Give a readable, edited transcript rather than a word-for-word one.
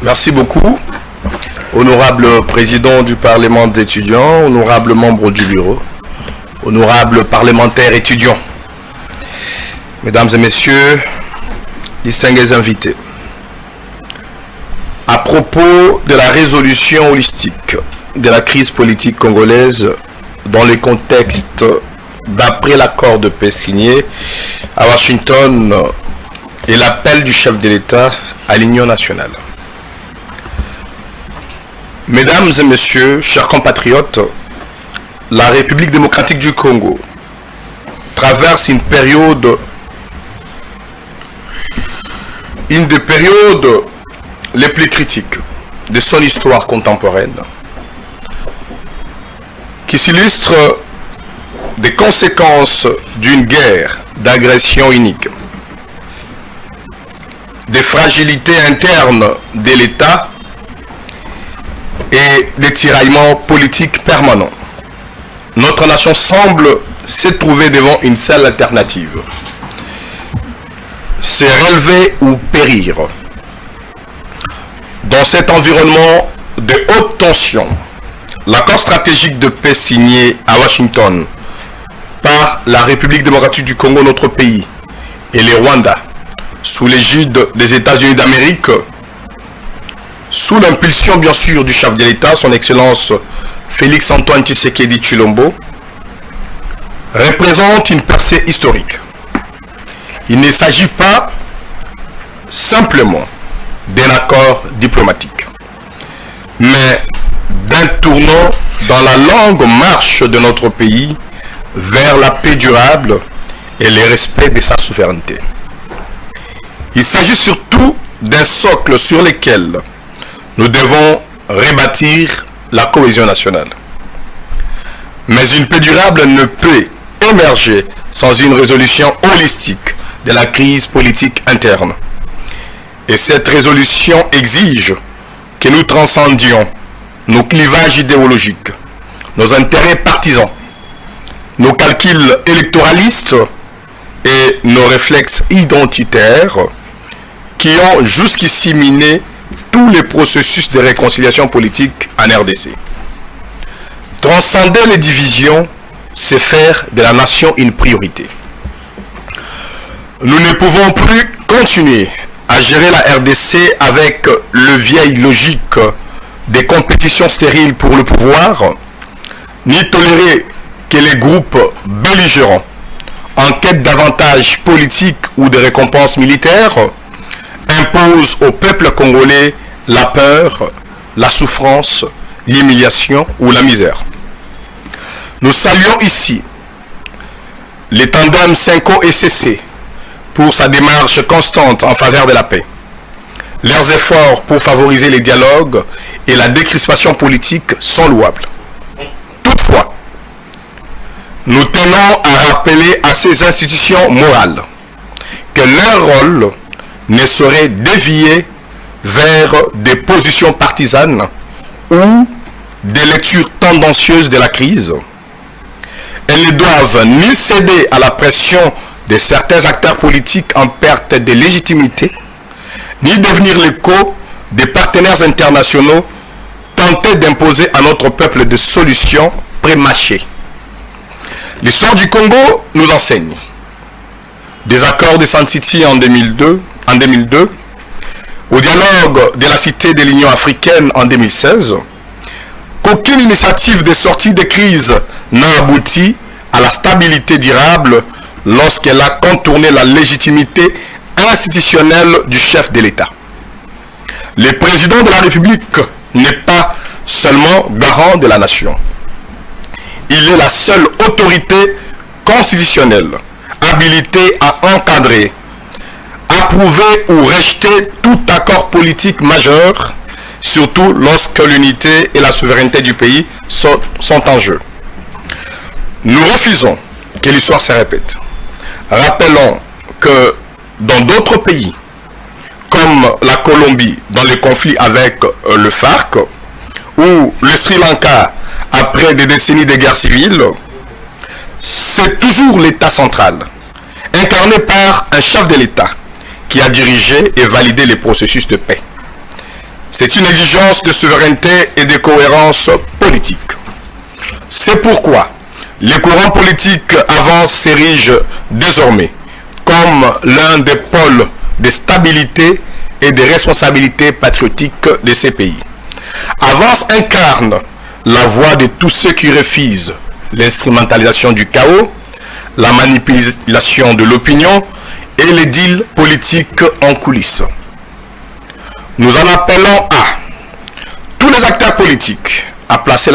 Merci beaucoup, honorable président du Parlement des étudiants, honorable membre du bureau, honorable parlementaires étudiants, mesdames et messieurs, distingués invités. À propos de la résolution holistique de la crise politique congolaise dans le contexte d'après l'accord de paix signé à Washington et l'appel du chef de l'État à l'Union nationale. Mesdames et messieurs, chers compatriotes, la République démocratique du Congo traverse une des périodes les plus critiques de son histoire contemporaine, qui s'illustre des conséquences d'une guerre d'agression unique, des fragilités internes de l'État et des tiraillements politiques permanents. Notre nation semble se trouver devant une seule alternative: se relever ou périr. Dans cet environnement de haute tension, l'accord stratégique de paix signé à Washington par la République démocratique du Congo, notre pays, et le Rwanda, sous l'égide des États-Unis d'Amérique, sous l'impulsion bien sûr du chef de l'État, son Excellence Félix Antoine Tshisekedi Tshilombo, représente une percée historique. Il ne s'agit pas simplement d'un accord diplomatique, mais d'un tournant dans la longue marche de notre pays vers la paix durable et le respect de sa souveraineté. Il s'agit surtout d'un socle sur lequel nous devons rebâtir la cohésion nationale. Mais une paix durable ne peut émerger sans une résolution holistique de la crise politique interne. Et cette résolution exige que nous transcendions nos clivages idéologiques, nos intérêts partisans, nos calculs électoralistes et nos réflexes identitaires qui ont jusqu'ici miné tous les processus de réconciliation politique en RDC. Transcender les divisions, c'est faire de la nation une priorité. Nous ne pouvons plus continuer à gérer la RDC avec le vieille logique des compétitions stériles pour le pouvoir, ni tolérer que les groupes belligérants, en quête d'avantages politiques ou de récompenses militaires, imposent au peuple congolais la peur, la souffrance, l'humiliation ou la misère. Nous saluons ici les tandems Senko et CC pour sa démarche constante en faveur de la paix. Leurs efforts pour favoriser les dialogues et la décrispation politique sont louables. Toutefois, nous tenons à rappeler à ces institutions morales que leur rôle ne saurait dévier vers des positions partisanes ou des lectures tendancieuses de la crise. Elles ne doivent ni céder à la pression de certains acteurs politiques en perte de légitimité, ni devenir l'écho des partenaires internationaux tentés d'imposer à notre peuple des solutions prémâchées. L'histoire du Congo nous enseigne, des accords de San City en 2002, au dialogue de la Cité de l'Union africaine en 2016, qu'aucune initiative de sortie de crise n'a abouti à la stabilité durable lorsqu'elle a contourné la légitimité institutionnelle du chef de l'État. Le président de la République n'est pas seulement garant de la nation. Il est la seule autorité constitutionnelle habilitée à encadrer, approuver ou rejeter tout accord politique majeur, surtout lorsque l'unité et la souveraineté du pays sont en jeu. Nous refusons que l'histoire se répète. Rappelons que dans d'autres pays, comme la Colombie dans le conflit avec le FARC, ou le Sri Lanka après des décennies de guerre civile, c'est toujours l'État central, incarné par un chef de l'État, qui a dirigé et validé les processus de paix. C'est une exigence de souveraineté et de cohérence politique. C'est pourquoi les courants politiques avancent s'érigent désormais comme l'un des pôles de stabilité et de responsabilité patriotique de ces pays. Avance incarne la voix de tous ceux qui refusent l'instrumentalisation du chaos, la manipulation de l'opinion et les deals politiques en coulisses. Nous en appelons à tous les acteurs politiques à placer la